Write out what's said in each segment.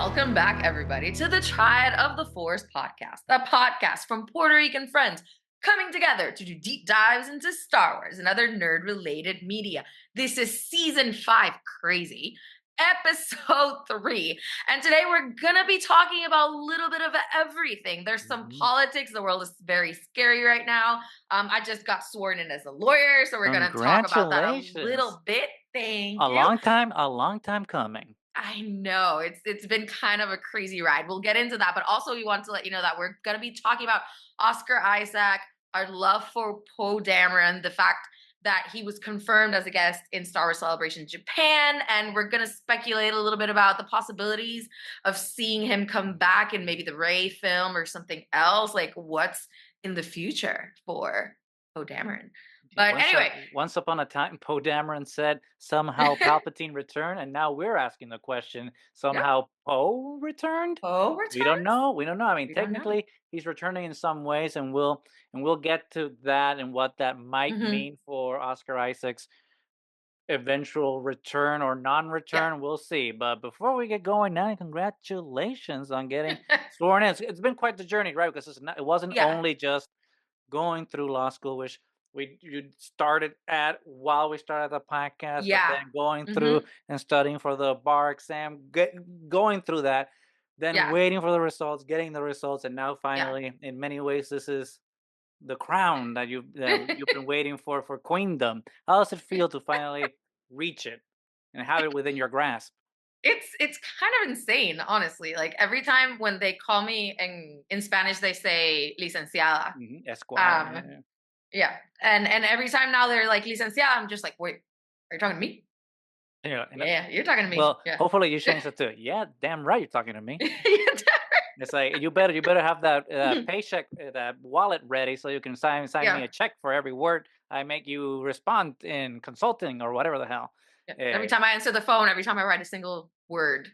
Welcome back, everybody, to the Triad of the Force podcast, a podcast from Puerto Rican friends coming together to do deep dives into Star Wars and other nerd related media. This is season 5, crazy, episode 3. And today we're going to be talking about a little bit of everything. There's some Mhm. politics. The world is very scary right now. I just got sworn in as a lawyer, so we're going to talk about that a Congratulations. little bit. Thank A you. long time coming. I know it's been kind of a crazy ride. We'll get into that, but also we want to let you know that we're going to be talking about Oscar Isaac, our love for Poe Dameron, the fact that he was confirmed as a guest in Star Wars Celebration Japan, and we're going to speculate a little bit about the possibilities of seeing him come back in maybe the Rey film or something else. Like what's in the future for Poe Dameron? Yeah, But anyway, once upon a time, Poe Dameron said somehow Palpatine returned, and now we're asking the question: yep, somehow Poe returned? Poe We don't returns. know. We don't know. I mean, We don't know. technically, he's returning in some ways, and we'll get to that and what that might Hmm. mean for Oscar Isaac's eventual return or Yeah. non-return. We'll see. But before we get going, now congratulations on getting sworn in. It's been quite the journey, right? Because it wasn't Yeah. only just going through law school, which you started at while we started the podcast, but Yeah. then going through Mhm. and studying for the bar exam, going through that, then Yeah. waiting for the results, getting the results, and now Yeah. finally, in many ways, this is the crown that you've been waiting for queendom. How does it feel to finally reach it and have it within your grasp? It's kind of insane, honestly. Like every time when they call me in Spanish, they say licenciada. Esquire. Um, Yeah. yeah. And every time now they're like licenciada, I'm just like, wait, are you talking to me? Yeah. Yeah, you're talking to me. Well, Yeah. hopefully you change it to, yeah, damn right you're talking to me. Yeah. It's like you better have that paycheck, that wallet ready so you can sign me Yeah. a check for every word I make you respond in consulting or whatever the hell. Yeah. Every Uh, time I answer the phone, every time I write a single word.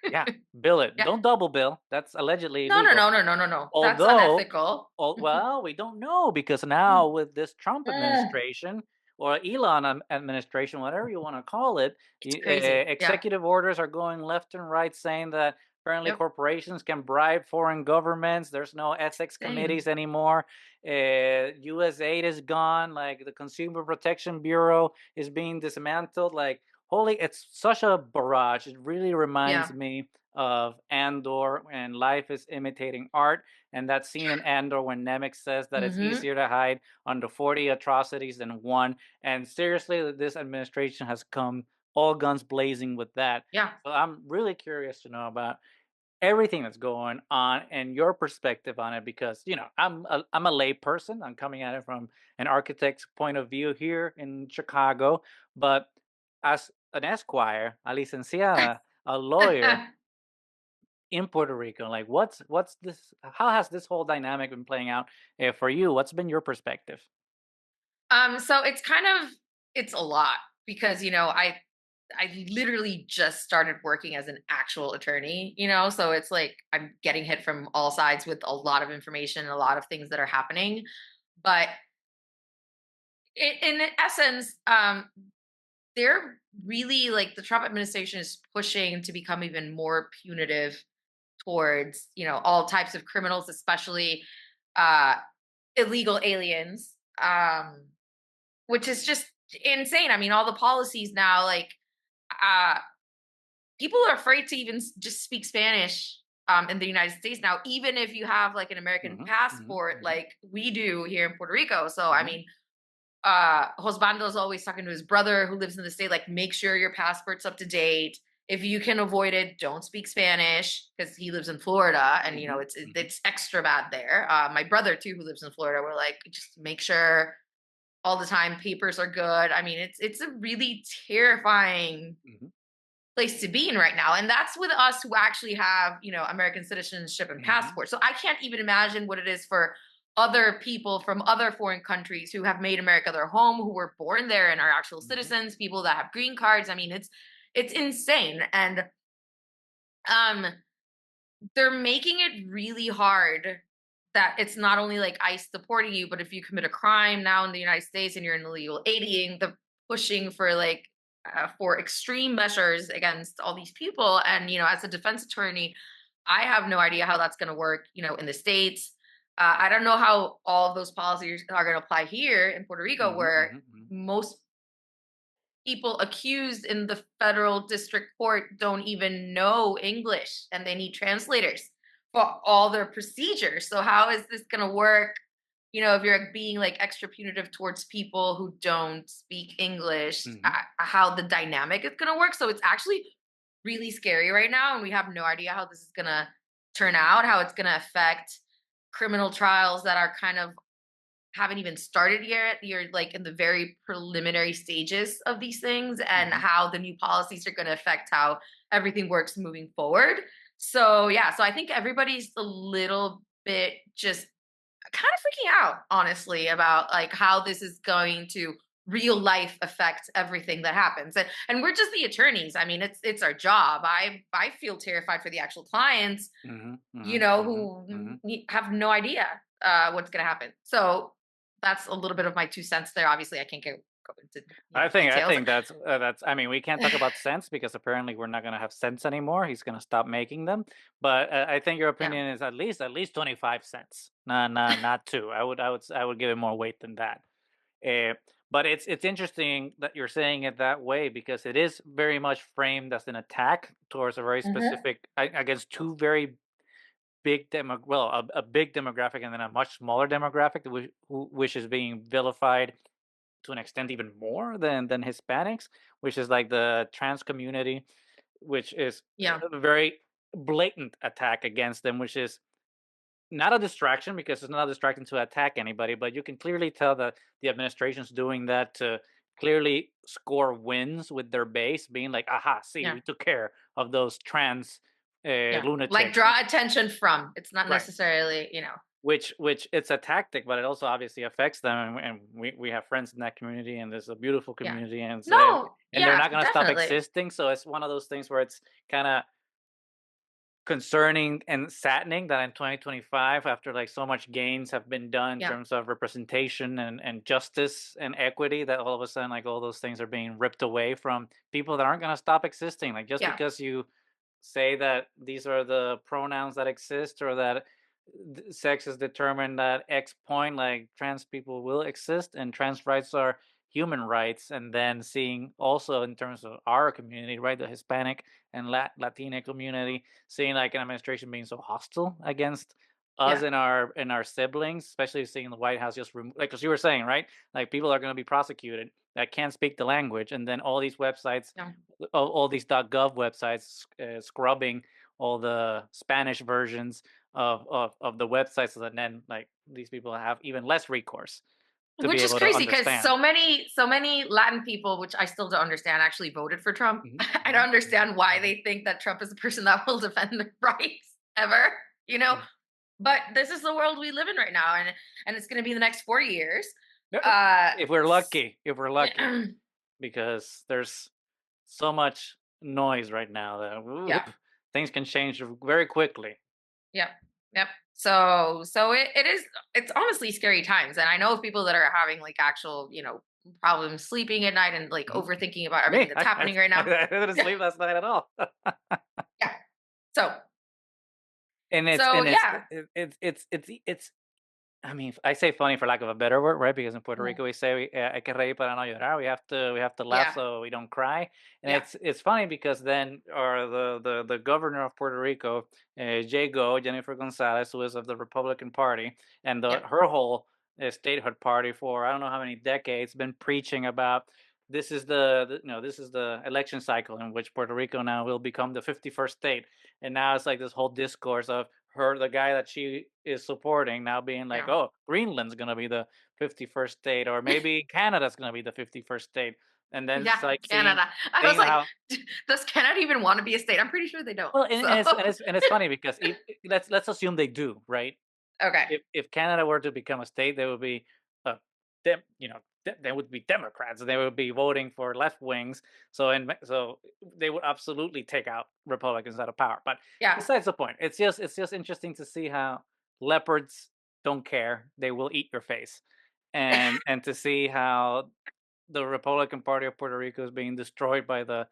yeah, bill it. Yeah. Don't double bill. That's allegedly No, no, illegal. no, no, no, no, no. That's Although, unethical. well, we don't know because now with this Trump Mm. administration or Elon administration, whatever you want to call it, It's crazy. Yeah. executive orders are going left and right saying that apparently Yep. corporations can bribe foreign governments. There's no ethics Insane. committees anymore. U.S. aid is gone. Like the Consumer Protection Bureau is being dismantled. Like, holy, it's such a barrage. It really reminds Yeah. me of Andor and life is imitating art, and that scene in Andor when Nemec says that it's Mm-hmm. easier to hide under 40 atrocities than one. And seriously, this administration has come all guns blazing with that. Yeah. So I'm really curious to know about everything that's going on and your perspective on it because I'm a lay person. I'm coming at it from an architect's point of view here in Chicago, but as an esquire, a licenciada, a lawyer in Puerto Rico. Like, what's this? How has this whole dynamic been playing out for you? What's been your perspective? So it's a lot because I literally just started working as an actual attorney, so it's like I'm getting hit from all sides with a lot of information, a lot of things that are happening. But in essence, they're really like the Trump administration is pushing to become even more punitive towards, all types of criminals, especially uh illegal aliens. Which is just insane. I mean, all the policies now, like, uh, people are afraid to even just speak Spanish in the United States now, even if you have like an American Hmm. Hmm. passport, Hmm. like we do here in Puerto Rico. So, I Hmm. mean, Josbando is always talking to his brother who lives in the state, like, make sure your passport's up to date. If you can avoid it, don't speak Spanish because he lives in Florida, and Hmm. Hmm. it's extra bad there. My brother too, who lives in Florida, we're like, just make sure all the time papers are good. I mean, it's a really terrifying Hmm. place to be in right now, and that's with us who actually have American citizenship and Hmm. passport. So I can't even imagine what it is for other people from other foreign countries who have made America their home, who were born there and are actual Hmm. citizens, people that have green cards. I mean, it's insane. And um they're making it really hard that it's not only like ICE deporting you, but if you commit a crime now in the United States and you're in illegal aliening, the pushing for like for extreme measures against all these people. And as a defense attorney, I have no idea how that's going to work. In the states, I don't know how all of those policies are going to apply here in Puerto Rico, Mhm, where mhm, mhm. most people accused in the federal district court don't even know English and they need translators for all their procedures. So how is this going to work? If you're being like extra punitive towards people who don't speak English, Mhm. how the dynamic is going to work. So it's actually really scary right now. And we have no idea how this is going to turn out, how it's going to affect criminal trials that are kind of haven't even started yet. You're like in the very preliminary stages of these things, and Mhm. how the new policies are going to affect how everything works moving forward. So, yeah, so I think everybody's a little bit just kind of freaking out, honestly, about like how this is going to real life affect everything that happens. And we're just the attorneys. I mean, it's our job. I feel terrified for the actual clients, Mhm. Mhm. Mhm. who Mhm. have no idea what's going to happen. So that's a little bit of my 2 cents there. Obviously, I can't go into I details. think that's. I mean, we can't talk about cents because apparently we're not gonna have cents anymore. He's gonna stop making them. But I think your Yeah. opinion is at least 25 cents. Not two. I would give it more weight than that. Uh, but it's interesting that you're saying it that way because it is very much framed as an attack towards a very Hmm. specific against two very big a big demographic and then a much smaller demographic which is being vilified to an extent even more than Hispanics, which is like the trans community, which is Yeah. a very blatant attack against them, which is not a distraction because it's not distracting to attack anybody, but you can clearly tell that the administration's doing that to clearly score wins with their base, being like, "Aha, see, Yeah. we took care of those trans Yeah. Like lunatics." draw attention from. It's not Right. necessarily. Which it's a tactic, but it also obviously affects them, and we have friends in that community, and there's a beautiful Yeah. community, and No. and they're Yeah. not going to stop Definitely. existing. So it's one of those things where it's kind of concerning and saddening that in 2025, after like so much gains have been done in Yeah. terms of representation and justice and equity, that all of a sudden like all those things are being ripped away from people that aren't going to stop existing. Like just Yeah. because you say that these are the pronouns that exist or that sex is determined at X point, like trans people will exist and trans rights are human rights. And then seeing also in terms of our community, right, the Hispanic and Latina community, seeing like an administration being so hostile against us Yeah. and our siblings, especially seeing the White House just like because you were saying right, like people are going to be prosecuted that can't speak the language, and then all these websites, Yeah. all these .gov websites, scrubbing all the Spanish versions of the websites, so that then like these people have even less recourse to be Which is able to crazy because understand. so many Latin people, which I still don't understand, actually voted for Trump. Mhm, I don't mhm, mhm, understand why mhm, they think that Trump is a person that will defend their rights ever. You know, mhm. but this is the world we live in right now, and it's going to be the next 4 years. Yeah, Uh, if we're lucky, because there's so much noise right now that yeah, things can change very quickly. yep, yep. So it's honestly scary times, and I know of people that are having like actual problems sleeping at night and like Mhm. overthinking about everything Me, that's happening right now. I didn't sleep last night at all. Yeah. So And so yeah, it's I mean, I say funny for lack of a better word, right? Because in Puerto mm, Rico we say hay que reír para no llorar. We have to laugh yeah, so we don't cry. And yeah, it's funny because then or the governor of Puerto Rico, Jennifer Gonzalez, who is of the Republican Party, and yeah, her whole statehood party for I don't know how many decades been preaching about this is this is the election cycle in which Puerto Rico now will become the 51st state, and now it's like this whole discourse of her the guy that she is supporting now being like, yeah. oh, Greenland's gonna be the 51st state, or maybe Canada's gonna be the 51st state, and then Yeah, it's like Canada. I was seeing like, how does Canada even want to be a state? I'm pretty sure they don't. well, So, and it's funny because let's assume they do, right? okay. If Canada were to become a state, they would be, them, they would be Democrats. They would be voting for left wings. So they would absolutely take out Republicans out of power. But Yeah. besides the point, it's just interesting to see how leopards don't care. They will eat your face, and to see how the Republican Party of Puerto Rico is being destroyed by the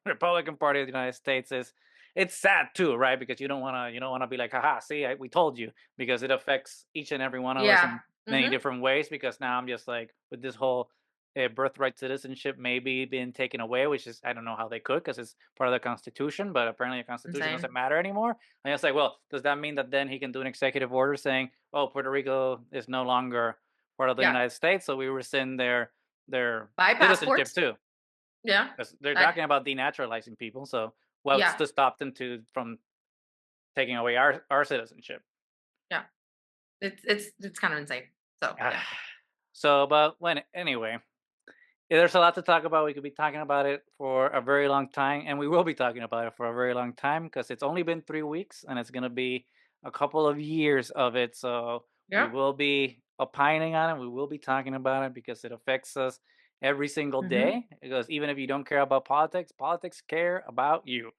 Republican Party of the United States is it's sad too, right? Because you don't wanna be like, haha, see, we told you, because it affects each and every one of us Yeah. in many Mhm. different ways. Because now I'm just like with this whole birthright citizenship maybe being taken away, which is I don't know how they could because it's part of the Constitution, but apparently the Constitution doesn't Insane. matter anymore. And it's like, well, does that mean that then he can do an executive order saying, oh, Puerto Rico is no longer part of the Yeah. United States, so we rescind their Buy citizenship passports. too, Yeah. because they're I talking about denaturalizing people. So what's yeah. to stop them to from taking away our citizenship? Yeah. It's kind of insane. So, Ah. yeah. So, but when anyway, yeah, there's a lot to talk about. We could be talking about it for a very long time, and we will be talking about it for a very long time because it's only been 3 weeks, and it's gonna be a couple of years of it. So we Yeah. will be opining on it. We will be talking about it because it affects us every single Mhm. day. Because even if you don't care about politics, politics care about you,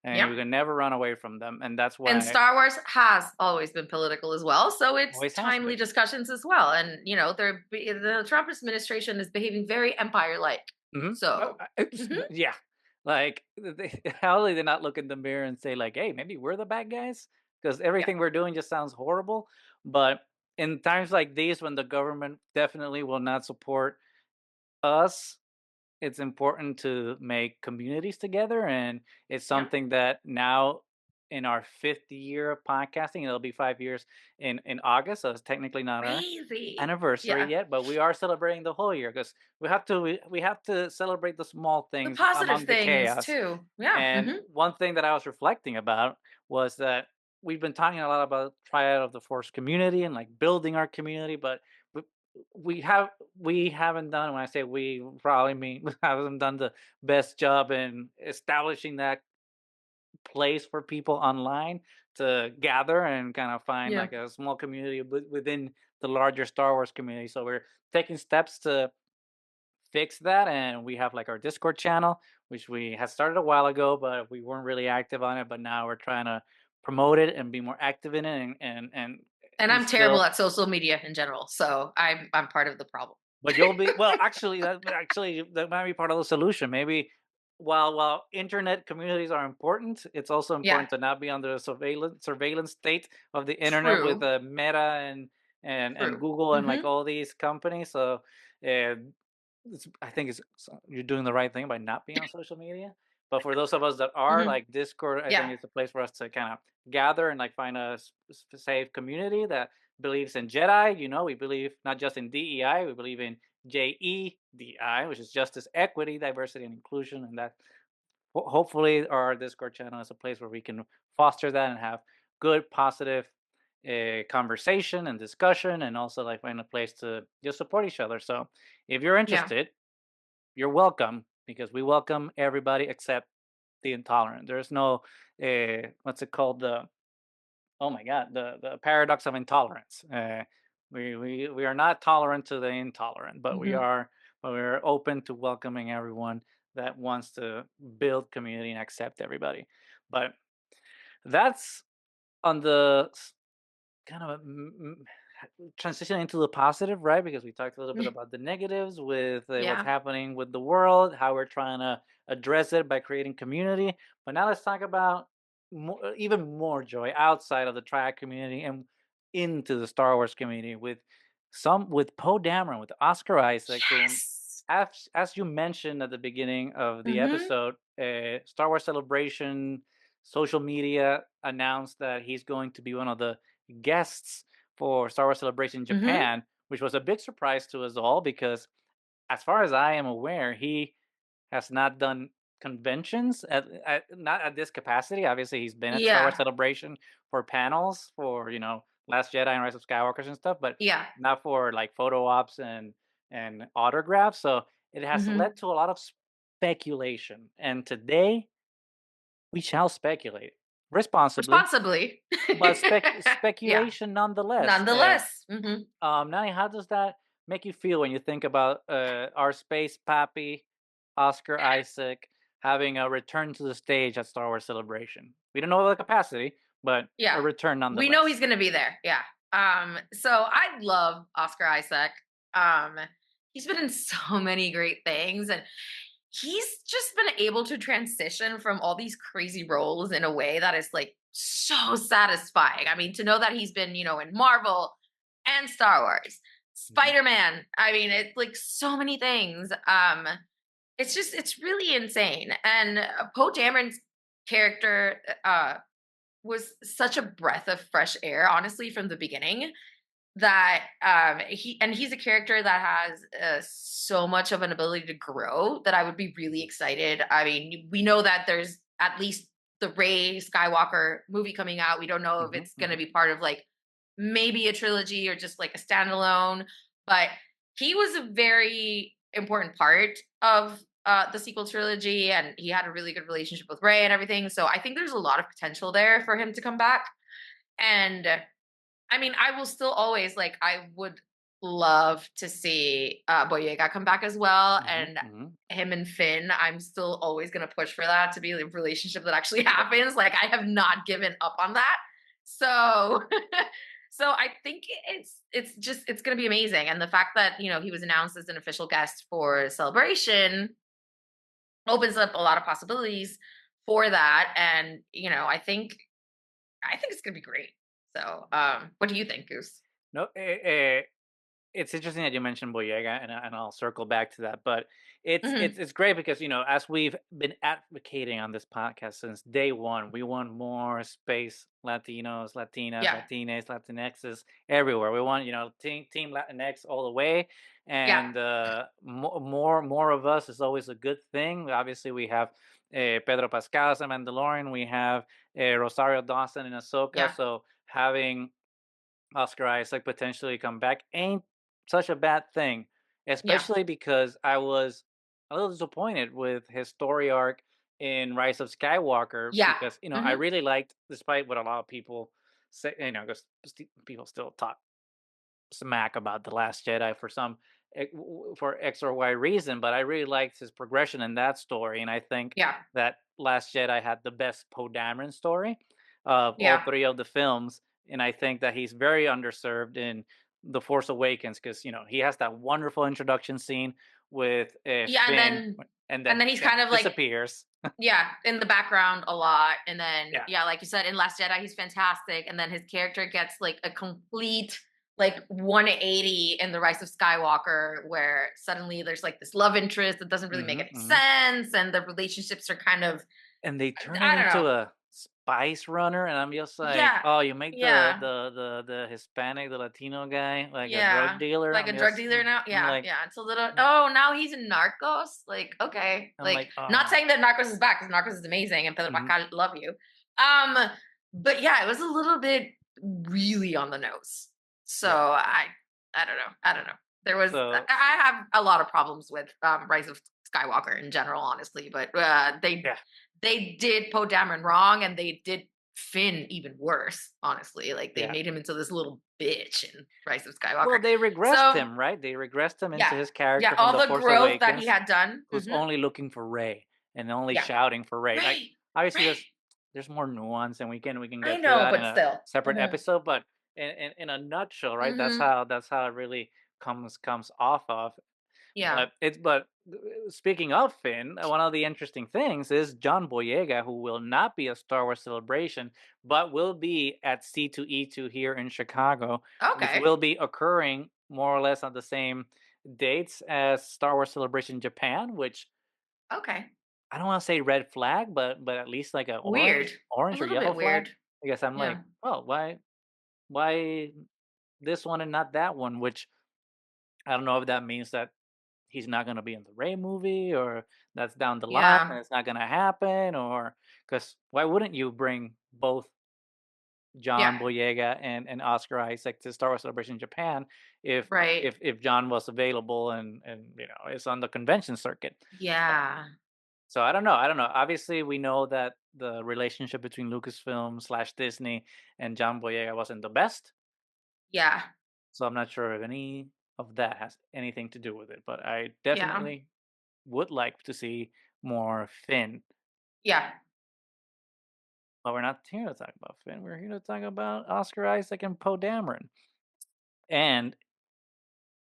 and Yeah. you can never run away from them. And that's And why it Star Wars has always been political as well, so it's always has timely been. discussions as well. And the Trump administration is behaving very empire-like. Mhm. Oh, So, mhm. yeah. Like, how do they not look in the mirror and say like, "Hey, maybe we're the bad guys," because Yeah. everything we're doing just sounds horrible. But in times like these, when the government definitely will not support us, it's important to make communities together, and it's Yeah. something that now in our 5th year of podcasting, it'll be 5 years in August, so it's technically not our Crazy. anniversary Yeah. yet, but we are celebrating the whole year because we have to celebrate the small The things positive among the things chaos. too. Yeah. And Mhm. one thing that I was reflecting about was that we've been talking a lot about triad of the force community and like building our community, but we, we haven't done, when I say we, probably mean we haven't done the best job in establishing that place for people online to gather and kind of find Yeah. like a small community within the larger Star Wars community. So we're taking steps to fix that, and we have like our Discord channel, which we had started a while ago, but we weren't really active on it. But now we're trying to promote it and be more active in it, and And I'm terrible instill. at social media in general, so I'm part of the problem. But you'll be well. Actually that might be part of the solution. Maybe while internet communities are important, it's also Yeah. important to not be under the surveillance state of the internet with True. Meta and True. Google and like Mhm. all these companies. So uh, I think you're doing the right thing by not being on social media. But for those of us that are, Mhm. like Discord, I Yeah. think it's a place for us to kind of gather and like find a safe community that believes in Jedi. You know, we believe not just in DEI, we believe in JEDI, which is justice, equity, diversity, and inclusion. And that hopefully our Discord channel is a place where we can foster that and have good, positive conversation and discussion, and also like find a place to just support each other. So if you're Yeah. interested, you're welcome because we welcome everybody except the intolerant. There's no what's it called, the oh my god, the paradox of intolerance. We are not tolerant to the intolerant, but Mhm. we're open to welcoming everyone that wants to build community and accept everybody. But that's on the kind of transitioning into the positive, right? Because we talked a little bit about the negatives with what's Yeah. happening with the world, how we're trying to address it by creating community. But now let's talk about even more joy outside of the triad community and into the Star Wars community with Poe Dameron, with Oscar Isaac, whom, Yes. as you mentioned at the beginning of the Mhm. episode, Star Wars Celebration social media announced that he's going to be one of the guests for Star Wars Celebration Mhm. Japan, which was a big surprise to us all because, as far as I am aware, he has not done conventions at not at this capacity. Obviously, he's been at Star Wars Yeah. Celebration for panels for Last Jedi and Rise of Skywalkers and stuff, but Yeah. not for like photo ops and autographs. So it has Mhm. led to a lot of speculation, and today we shall speculate responsibly, Responsibly. but Yeah. speculation nonetheless. Nonetheless. Mhm. Nani, how does that make you feel when you think about our space pappy, Oscar Isaac, having a return to the stage at Star Wars Celebration? We don't know the capacity, but a Yeah. return We know nonetheless. he's gonna be there. Yeah. So I love Oscar Isaac. Um, he's been in so many great things, and he's just been able to transition from all these crazy roles in a way that is like so satisfying. I mean, to know that he's been, in Marvel and Star Wars, Mhm, Spider-Man. I mean, it's like so many things. It's really insane. And Poe Dameron's character was such a breath of fresh air, honestly, from the beginning. That he's a character that has so much of an ability to grow that I would be really excited. I mean, we know that there's at least the Ray Skywalker movie coming out. We don't know if mhm, it's going to mhm, be part of like maybe a trilogy or just like a standalone, but he was a very important part of the sequel trilogy, and he had a really good relationship with Ray and everything. So I think there's a lot of potential there for him to come back. And I mean, I will still always like. I would love to see Boyega come back as well, mhm, and mhm. him and Finn. I'm still always gonna push for that to be a relationship that actually Yep. happens. Like I have not given up on that. So, so I think it's gonna be amazing, and the fact that he was announced as an official guest for Celebration opens up a lot of possibilities for that, and I think it's gonna be great. So, what do you think, Goose? No, it's interesting that you mentioned Boyega, and I'll circle back to that. But it's Hmm. it's it's great because as we've been advocating on this podcast since day one, we want more space Latinos, Latinas, Yeah, Latines, Latinxes everywhere. We want Team Latinx all the way, yeah, and more of us is always a good thing. Obviously, we have Pedro Pascal as a Mandalorian. We have Rosario Dawson in Ahsoka. yeah, So having Oscar Isaac potentially come back ain't such a bad thing, yeah, especially because I was a little disappointed with his story arc in Rise of Skywalker yeah. because I Hmm. really liked, despite what a lot of people say, because people still talk smack about the Last Jedi for for X or Y reason, but I really liked his progression in that story, and I think Yeah, that Last Jedi had the best Poe Dameron story of all yeah, three of the films, and I think that he's very underserved in The Force Awakens because he has that wonderful introduction scene with yeah. And Finn, then, and and then then he's kind of like, disappears. yeah, in the background a lot. And then, Yeah. yeah, like you said, in Last Jedi, he's fantastic. And then his character gets like a complete like 180 in the Rise of Skywalker, where suddenly there's like this love interest that doesn't really make Hmm, any hmm. sense, and the relationships are kind of, And they turn him I don't know. into a spice runner, and I'm just like, Yeah, "Oh, you make the yeah. the the the Hispanic, the Latino guy like a drug Yeah, dealer." like a drug dealer now. I'm Yeah, like yeah. It's a little. Oh, now he's in Narcos. Like, okay, I'm like like, not "Oh." saying that Narcos is back because Narcos is amazing and Pedro Mhm, Pascal love you. Um, but yeah, it was a little bit really on the nose. So yeah. I don't know. I don't know. There was So, I have a lot of problems with Rise of Skywalker in general, honestly. But they yeah. they did Poe Dameron wrong, and they did Finn even worse, honestly. Like they Yeah. made him into this little bitch in Rise of Well, Skywalker. they regressed So him, right? They regressed him into yeah, his yeah, character from all The the Force growth that he Awakens, had done. who's only looking for Rey and only Yeah, shouting for Rey. Like, Ray, obviously, Ray. there's more nuance, and we can I get to know, that in but a still. separate Hmm. episode. But in a nutshell, right? That's Hmm. how it really comes off of. Yeah, But speaking of Finn, one of the interesting things is John Boyega, who will not be a Star Wars Celebration, but will be at C2E2 here in Chicago, which okay, will be occurring more or less on the same dates as Star Wars Celebration Japan, which okay. I don't want to say red flag, but at least like a Weird. A orange or little yellow bit flag. weird. I guess I'm Yeah, like, oh, why this one and not that one? Which I don't know if that means that he's not gonna be in the Ray movie, or that's down the line yeah, and it's not gonna happen, or because why wouldn't you bring both yeah. John Boyega and Oscar Isaac to Star Wars Celebration Japan if Right. if John was available and is on the convention circuit? Uh, Yeah, So I don't know. Obviously, we know that the relationship between Lucasfilm slash Disney and John Boyega wasn't the best, yeah, so I'm not sure if any of that has anything to do with it. But I yeah, definitely would like to see more Finn. yeah. But we're not here to talk about Finn. We're here to talk about Oscar Isaac and Poe Dameron. And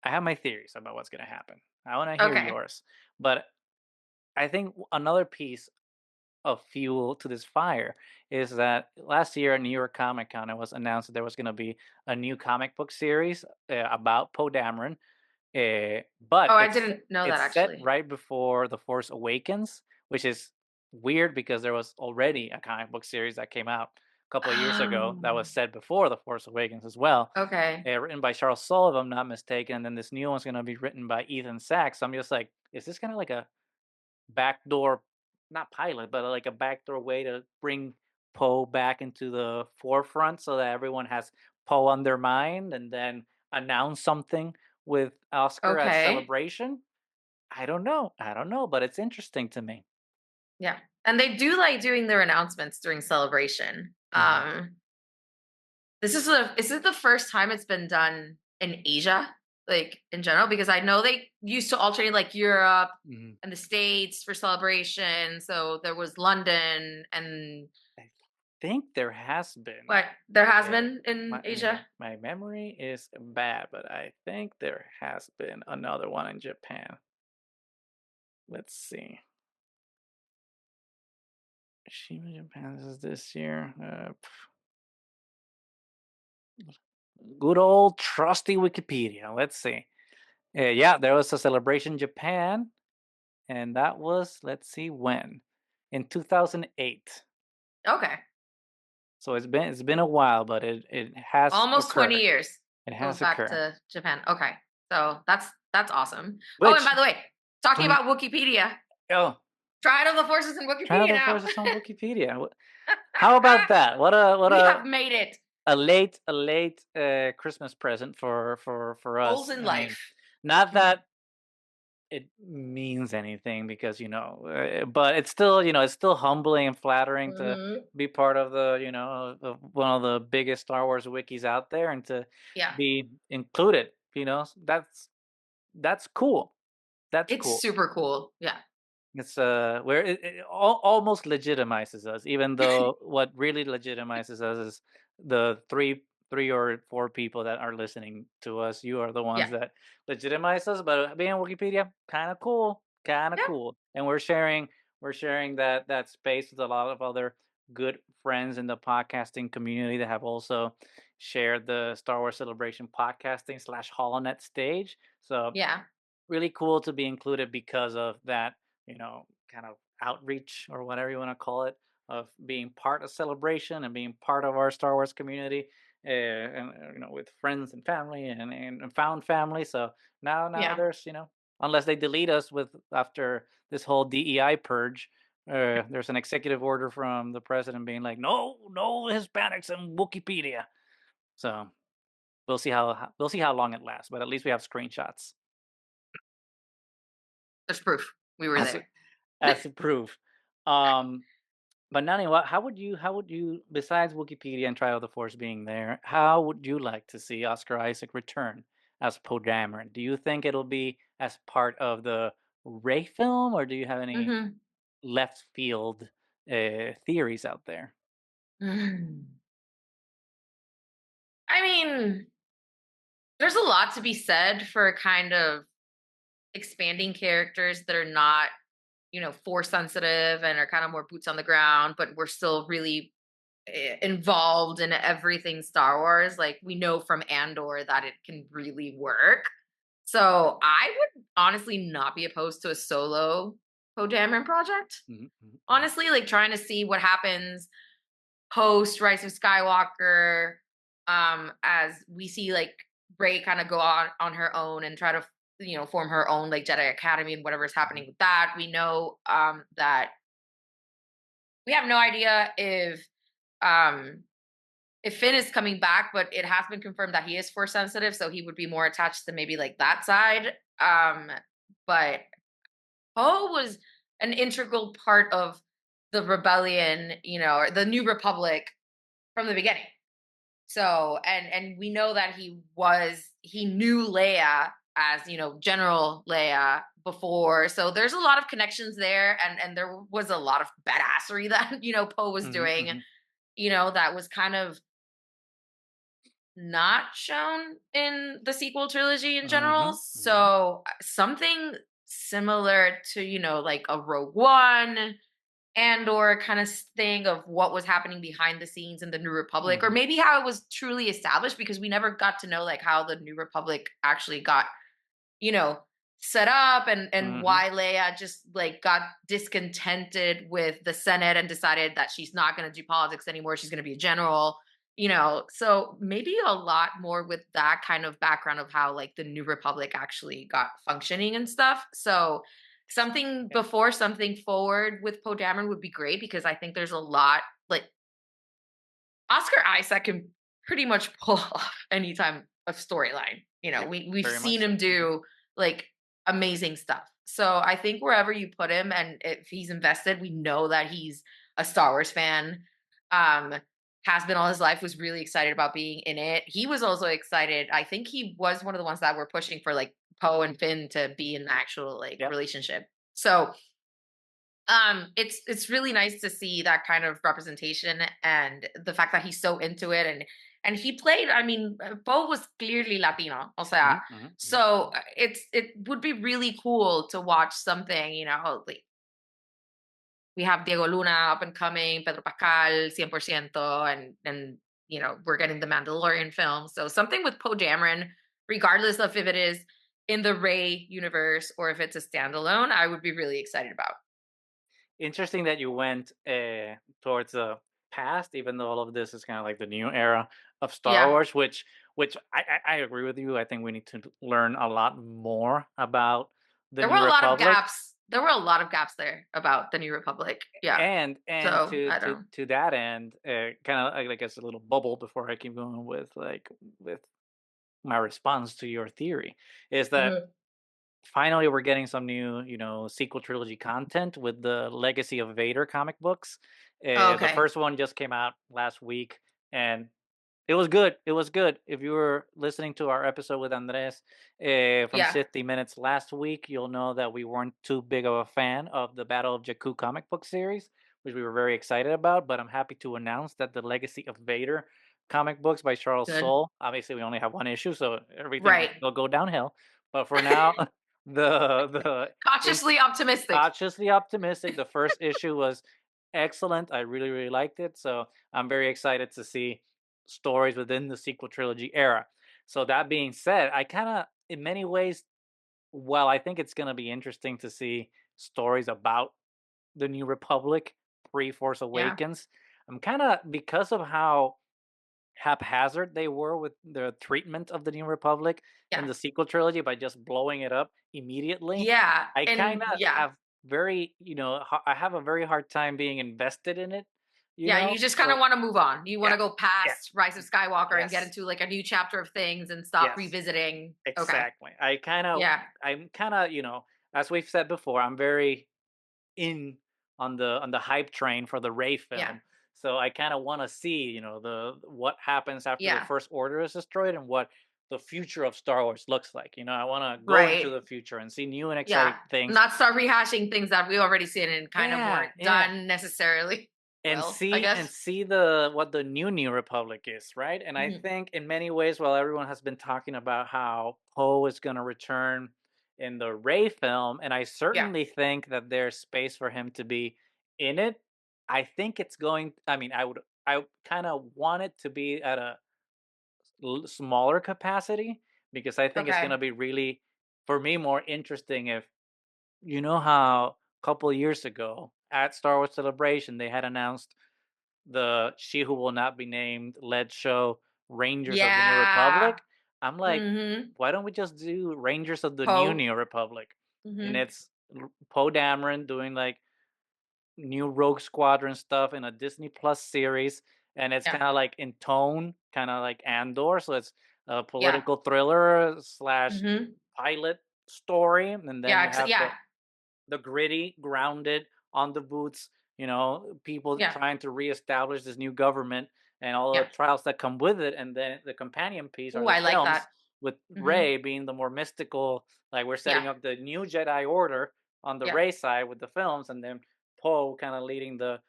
I have my theories about what's gonna happen. I want to hear Okay. yours, but I think another piece of fuel to this fire is that last year at New York Comic Con, it was announced that there was going to be a new comic book series about Poe Dameron, but Oh, I it's didn't know that it's set actually. right before The Force Awakens, which is weird because there was already a comic book series that came out a couple of years ago that Oh, was set before The Force Awakens as well, okay. written by Charles Soule, if I'm not mistaken, and then this new one's going to be written by Ethan Sachs. So I'm just like, is this kind of like a backdoor, not pilot, but like a backdoor way to bring Poe back into the forefront so that everyone has Poe on their mind and then announce something with Oscar as Okay. celebration? I don't know. I don't know, but it's interesting to me. Yeah. And they do like doing their announcements during celebration. Mhm. Is this the first time it's been done in Asia, like in general? Because I know they used to alternate like Europe Mhm. and the States for celebration. So there was London and I think there has been. what there has Yeah. been in Asia. My memory is bad, but I think there has been another one in Japan. Let's see. Shima Japan is this year. Good old trusty Wikipedia. Let's see. Yeah, there was a celebration Japan, and that was, let's see, when in 2008. Okay. So it's been a while, but it has Almost 20 occurred. years It goes has back occurred. to Japan. Okay. So that's awesome. Oh, and Which by the way, talking 20 about Wikipedia, oh, Trial of the Forces in Trial of Wikipedia the now. Forces on Wikipedia. How about that? We have made it. A late Christmas present for Goals us. in I mean, life. not that it means anything because but it's still it's still humbling and flattering to Mhm. be part of the of one of the biggest Star Wars wikis out there and to Yeah. be included. That's cool. That's It's cool. super cool. Yeah. It's where almost legitimizes us, even though what really legitimizes us is the three or four people that are listening to us. You are the ones Yeah. that legitimize us, but being on Wikipedia, kind of cool, kind of Yeah. cool. And we're sharing that space with a lot of other good friends in the podcasting community that have also shared the Star Wars Celebration podcasting slash HoloNet stage. So Yeah. really cool to be included because of that, kind of outreach or whatever you want to call it, of being part of celebration and being part of our Star Wars community, and with friends and family and found family. So now Yeah. there's unless they delete us with after this whole DEI purge. There's an executive order from the president being like, no Hispanics in Wikipedia. So we'll see how long it lasts, but at least we have screenshots There's proof. We were as there. as a proof. Um, but Nani, how would you besides Wikipedia and Trial of the Force being there, how would you like to see Oscar Isaac return as Poe Dameron? Do you think it'll be as part of the Ray film, or do you have any Mhm. left field theories out there? Mm. I mean, there's a lot to be said for kind of expanding characters that are not, force sensitive and are kind of more boots on the ground, but we're still really involved in everything Star Wars. Like we know from Andor that it can really work. So I would honestly not be opposed to a solo Poe Dameron project. Mhm, mhm, mhm, Honestly, like trying to see what happens post Rise of Skywalker, as we see like Rey kind of go on her own and try to form her own like Jedi Academy and whatever's mhm, happening with that. We know that we have no idea um if Finn is coming back, but it has been confirmed that he is force sensitive, so he would be more attached to maybe like that side. But Poe was an integral part of the rebellion, or the New Republic from the beginning. So, and we know that he knew Leia as, General Leia before. So there's a lot of connections there, and there was a lot of badassery that, Poe was mhm, doing, mhm, that was kind of not shown in the sequel trilogy in general. Mhm, mhm, So something similar to, like a Rogue One and or kind of thing of what was happening behind the scenes in the New Republic, or mhm, maybe how it was truly established, because we never got to know like how the New Republic actually got, you know, set up, and mhm. why Leia just like got discontented with the Senate and decided that she's not going to do politics anymore. She's going to be a general, So maybe a lot more with that kind of background of how like the New Republic actually got functioning and stuff. So something Yeah. before something forward with Poe Dameron would be great, because I think there's a lot like Oscar Isaac can pretty much pull off any time of storyline. Yeah, We've very seen much so. him Mhm. do like amazing stuff. So I think wherever you put him, and if he's invested, we know that he's a Star Wars fan. Um, has been all his life, was really excited about being in it. He was also excited. I think he was one of the ones that were pushing for like Poe and Finn to be in the actual like Yep. relationship. So it's really nice to see that kind of representation, and the fact that he's so into it, and he played, I mean, Bo was clearly Latino, o sea, Mhm, mhm, mhm. so it would be really cool to watch something, like we have Diego Luna up and coming, Pedro Pascal 100%, and we're getting the Mandalorian film, so something with Poe Dameron, regardless of if it is in the Ray universe or if it's a standalone, I would be really excited about. Interesting that you went towards the past, even though all of this is kind of like the new era of Star Yeah. Wars, which I agree with you. I think we need to learn a lot more about the There were New a lot of Republic, gaps. There were a lot of gaps there about the New Republic. Yeah. and So to I don't. to that end, kind of I guess a little bubble before I keep going with my response to your theory is that Mhm. finally we're getting some new sequel trilogy content with the Legacy of Vader comic books. Oh, The okay. first one just came out last week, and it was good. It was good. If you were listening to our episode with Andres from Yeah. 50 Minutes last week, you'll know that we weren't too big of a fan of the Battle of Jakku comic book series, which we were very excited about. But I'm happy to announce that the Legacy of Vader comic books by Charles Good. Soule, obviously we only have one issue, so everything Right. will go downhill. But for now, the in Cautiously optimistic. cautiously optimistic. The first issue was excellent. I really, really liked it. So I'm very excited to see stories within the sequel trilogy era. So that being said, I kind of, in many ways, while I think it's going to be interesting to see stories about the New Republic pre Force Yeah. Awakens, I'm kind of, because of how haphazard they were with the treatment of the New Republic in Yeah. the sequel trilogy by just blowing it up immediately. Yeah. I kind And of yeah. have very, I have a very hard time being invested in it, Yeah. You just kind of So want to move on. You want yeah, to go yeah, past Rise of Skywalker and get yes, into like a new chapter of things and stop yes, revisiting. Okay. exactly. Yeah. I'm kind of, as we've said before, I'm very in on the hype train for the Ray Yeah. film. So I kind of want to see, the what happens after the Yeah. first order is destroyed and what the future of Star Wars looks like. I want to go into Right. the future and see new and Yeah. exciting things. Not start rehashing things that we already seen and kind of Yeah, weren't yeah. done necessarily And well, I see guess. the what the new Republic is, right? And I Mhm. think in many ways, while everyone has been talking about how Poe is going to return in the Ray film, and I Yeah. certainly think that there's space for him to be in it. I think it's going. I mean, I kind of want it to be at a smaller capacity because I think it's going Okay. to be really, for me, more interesting if how a couple of years ago at Star Wars Celebration they had announced the She Who Will Not Be Named led show Rangers of the New Yeah. Republic. I'm like, Mhm. why don't we just do Rangers of the Poe. New Republic? And Mhm. it's Poe Dameron doing like new Rogue Squadron stuff in a Disney Plus series, and it's Yeah. kind of like in tone, kind of like Andor. So it's a Yeah. political thriller slash Mhm. pilot story, and then Yeah, you have yeah. the gritty, grounded, on the boots, people Yeah. trying to reestablish this new government and all the Yeah. trials that come with it. And then the companion piece are Ooh, the I like films that. with Mhm. Ray being the more mystical, like we're Yeah. setting up the new Jedi Order on the Yeah. Ray side with the films, and then Poe kind of leading the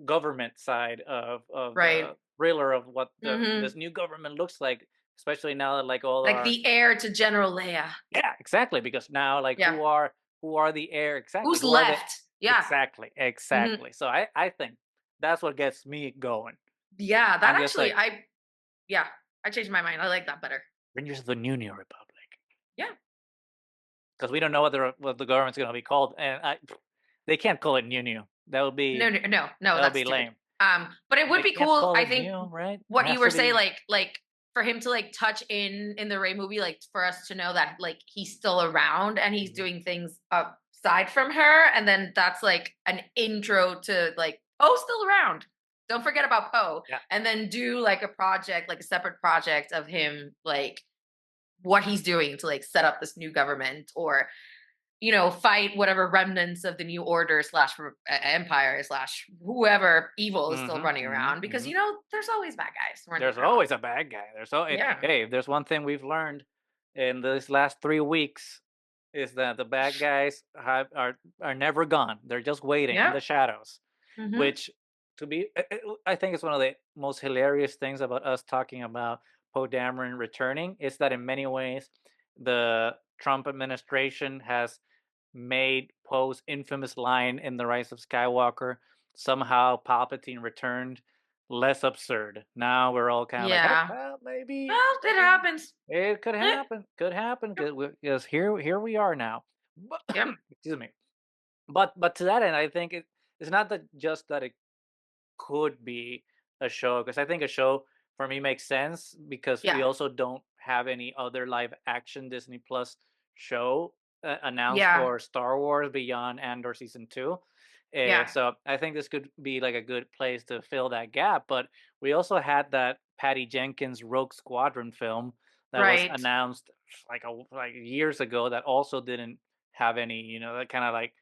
government side of Right. thriller of what the Hmm. this new government looks like, especially now that like all Like our the heir to General Leia. yeah, exactly, because now like Yeah. who are the heir exactly? Who's Who are the left? Yeah. exactly, Hmm. exactly. So I think that's what gets me going. Yeah. That I'm just actually, like yeah, I changed my mind. I like that better. Rangers of the New Republic Yeah. because we don't know what the government's going to be called, and they can't call it New. No, no, no, no, That would that's be stupid. lame. But it would They be can't cool. call I it think new, right? It what you has were to saying, be. like for him to like touch in the Ray movie, like for us to know that like he's still around and he's Mhm. doing things aside from her, and then that's like an intro to like Poe's still around. Don't forget about Poe, Yeah. and then do like a project, like a separate project of him, like what he's doing to like set up this new government or fight whatever remnants of the new order slash empire slash whoever evil is still Mhm, running mhm, around because mhm. there's always bad guys running There's around. always a bad guy. Yeah. Hey, if there's one thing we've learned in this last 3 weeks is that the bad guys are never gone. They're just waiting in Yep. the shadows. Hmm. Which, to be, I think it's one of the most hilarious things about us talking about Poe Dameron returning is that in many ways, the Trump administration has made Poe's infamous line in The Rise of Skywalker, somehow Palpatine returned, less absurd. Now we're all kind of like, hey, Yeah. well, Well, it happens. it Eh, could happen, yep. because here we are now. But, Yep. excuse me. But to that end, I think it's not that just that it could be a show because I think a show for me makes sense because we Yeah. also don't have any other live action Disney Plus show announced Yeah. for Star Wars beyond Andor season 2. Yeah. So I think this could be like a good place to fill that gap. But we also had that Patty Jenkins Rogue Squadron film that was Right. announced like years ago that also didn't have any, that kind of like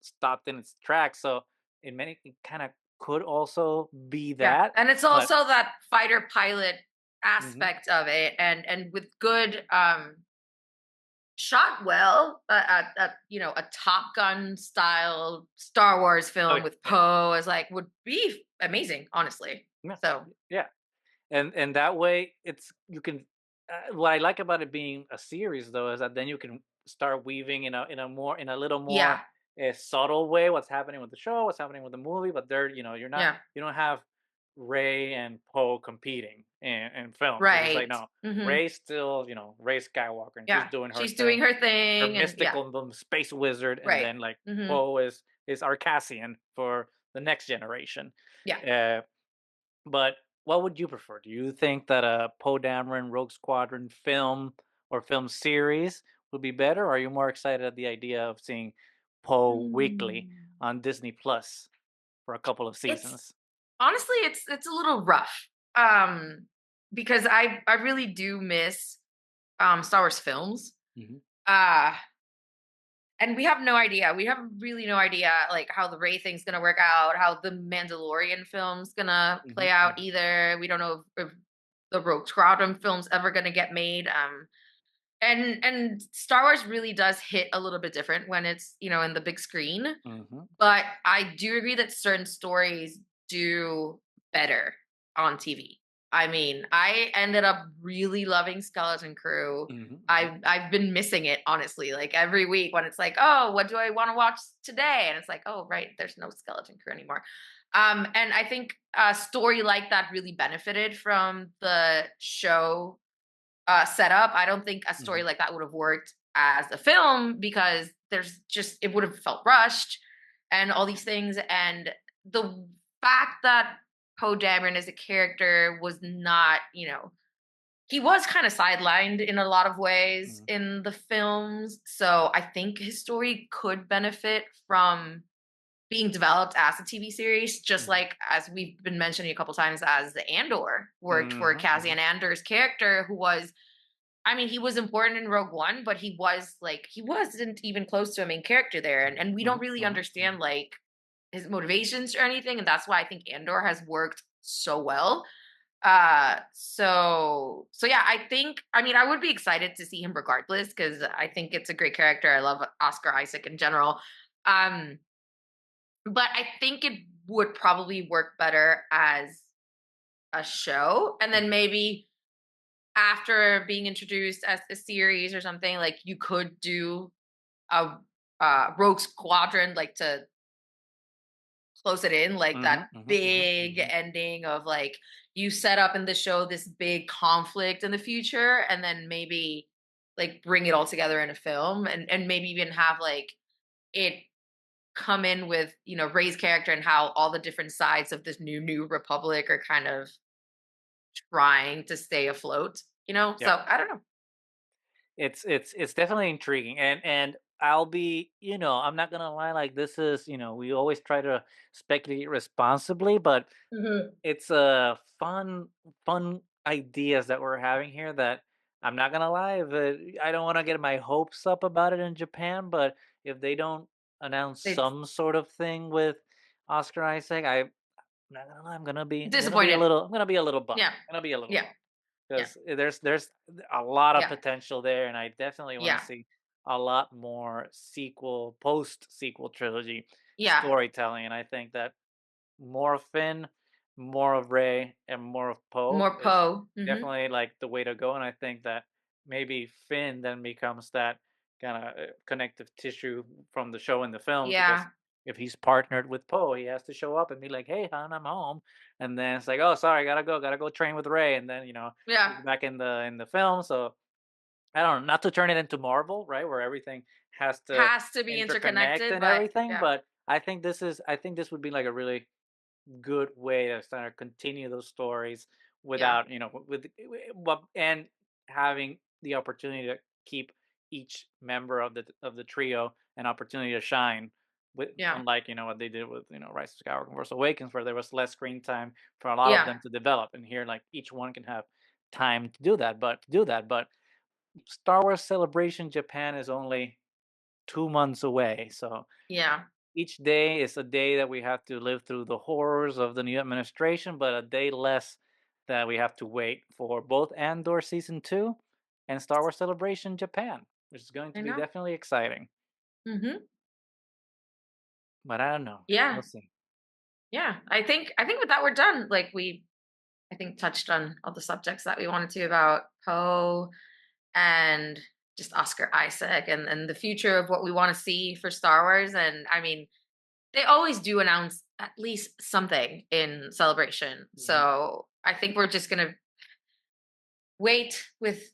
stopped in its tracks. So in many it kind of could also be Yeah. that, And it's but also that fighter pilot mhm, aspect of it, and with good shot well, a Top Gun style Star Wars oh film yeah, with yeah, Poe as like would be amazing, honestly. yeah, So yeah, and that way it's you can. What I like about it being a series though is that then you can start weaving in a little yeah, more subtle way what's happening with the show, what's happening with the movie, but yeah, you don't have Ray and Poe competing in films. It's just like right. no, Hmm. Ray's still Ray Skywalker and she's Yeah, doing her she's doing thing, her her thing, and yeah, mystical space wizard, and right. then like Hmm. Poe is Arcassian for the next generation. Yeah. Uh, but what would you prefer? Do you think that a Poe Dameron Rogue Squadron film or film series would be better, or are you more excited at the idea of seeing Poe weekly Mm. on Disney Plus for a couple of It's seasons? honestly, it's a little rough, um, because I really do miss Star Wars films. Mhm, Uh and we have no idea. We have really no idea like how the Ray thing's gonna work out, how the Mandalorian film's gonna play mhm, out mhm, either. We don't know if the Rogue Squadron film's ever gonna get made. And Star Wars really does hit a little bit different when it's in the big screen. mhm, But I do agree that certain stories do better on TV. I mean, I ended up really loving Skeleton Crew. mhm, mhm, I've been missing it honestly. Like every week when it's like, oh, what do I want to watch today? And it's like, oh, right, there's no Skeleton Crew anymore. And I think a story like that really benefited from the show setup. I don't think a story mhm, like that would have worked as a film because it would have felt rushed and all these things. And the fact that Poe Dameron as a character was not, he was kind of sidelined in a lot of ways mhm, in the films. So I think his story could benefit from being developed as a TV series, just mhm, like as we've been mentioning a couple times, as the Andor worked for mhm, Cassian mhm, Andor's character, who was, I mean, he was important in Rogue One, but he wasn't even close to a main character there. And we don't mhm, really mhm, understand mhm, like his motivations or anything. And that's why I think Andor has worked so well. So yeah, I mean, I would be excited to see him regardless, because I think it's a great character. I love Oscar Isaac in general. Um, but I think it would probably work better as a show, and then Mhm. maybe after being introduced as a series or something, like you could do a Rogue Squadron, like to close it in, like that Mhm, mhm, mhm, big mhm. ending of like you set up in the show this big conflict in the future, and then maybe like bring it all together in a film, and maybe even have like it come in with Ray's character and how all the different sides of this new republic are kind of trying to stay afloat. Yeah. So I don't know. It's definitely intriguing, and I'll be, I'm not gonna lie, like this is, we always try to speculate responsibly, but Hmm. it's a fun ideas that we're having here that I'm not gonna lie, but I don't want to get my hopes up about it in Japan, but if they don't announce It's some sort of thing with Oscar Isaac, I'm not gonna lie, disappointed. I'm gonna be a little bummed. Yeah. I'm gonna be a little Yeah. bummed Yeah. because there's a lot of Yeah. potential there, and I definitely want to Yeah. see a lot more post sequel trilogy Yeah. storytelling, and I think that more of Finn, more of Ray, and more of Poe More is Poe. Hmm. definitely like the way to go. And I think that maybe Finn then becomes that kind of connective tissue from the show and the films because Yeah. if he's partnered with Poe, he has to show up and be like, "Hey, hon, I'm home," and then it's like, "Oh, sorry, gotta go train with Ray," and then Yeah. he's back in the film. So I don't know, not to turn it into Marvel, right, where everything has to Has to be interconnect interconnected, and but everything, yeah. but I think this would be like a really good way to sort of continue those stories Yeah. without and having the opportunity to keep each member of the trio an opportunity to shine with Yeah. unlike what they did with Rise of Skywalker and Force Awakens where there was less screen time for a lot of Yeah. them to develop, and here like each one can have time to do that, but Star Wars Celebration Japan is only 2 months away, so Yeah. each day is a day that we have to live through the horrors of the new administration, but a day less that we have to wait for both Andor season 2 and Star Wars Celebration Japan, which is going I to be know. definitely exciting. Hmm. But I don't know. We'll Yeah. see. Yeah. I think with that we're done. Like we I think touched on all the subjects that we wanted to about Poe and just Oscar Isaac and the future of what we want to see for Star Wars. And I mean, they always do announce at least something in Celebration. Mhm. So I think we're just gonna wait with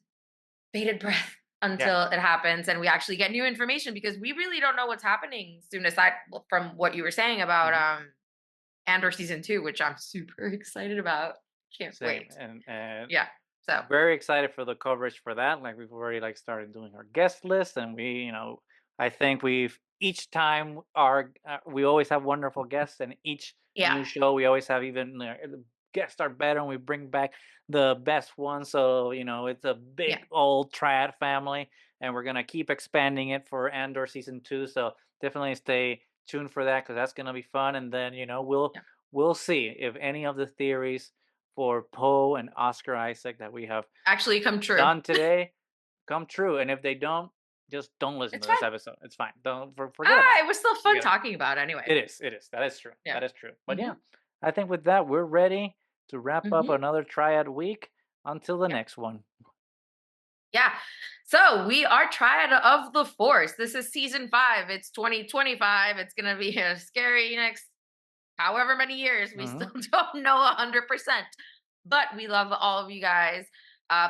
bated breath Yeah. until it happens and we actually get new information, because we really don't know what's happening soon, aside from what you were saying about Mhm. Andor season 2, which I'm super excited about. Can't Same. wait. And Yeah. So very excited for the coverage for that. Like we've already like started doing our guest list, and I think we've each time we always have wonderful guests, and each yeah. new show we always have even the guests are better, and we bring back the best ones. So it's a Yeah. big old triad family, and we're gonna keep expanding it for Andor season 2. So definitely stay tuned for that because that's gonna be fun. And then Yeah. we'll see if any of the theories for Poe and Oscar Isaac that we have Actually come true. done today come true. And if they don't, just don't listen It's to fine. this episode. It's fine. Don't forget about It was still it. fun talking about it anyway. It is. That is true. Yeah. That is true. But yeah, Hmm. I think with that, we're ready to wrap up Hmm. another triad week until the Yeah. next one. Yeah. So we are Triad of the Force. This is season 5. It's 2025. It's gonna be a scary next however many years. We Hmm. still don't know 100%. But we love all of you guys.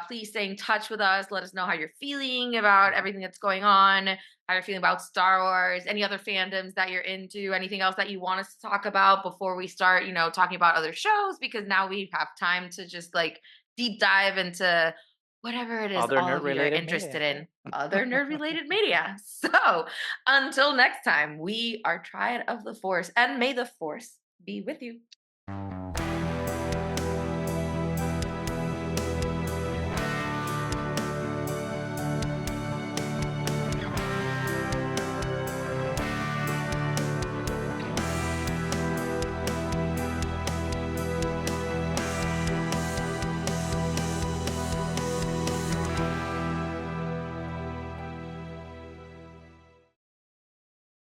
Please stay in touch with us. Let us know how you're feeling about everything that's going on, how you're feeling about Star Wars, any other fandoms that you're into, anything else that you want us to talk about before we start, talking about other shows, because now we have time to just like deep dive into whatever it is Other all nerd of you are related interested media. in, other nerd related media. So until next time, we are Triad of the Force, and may the Force be with you.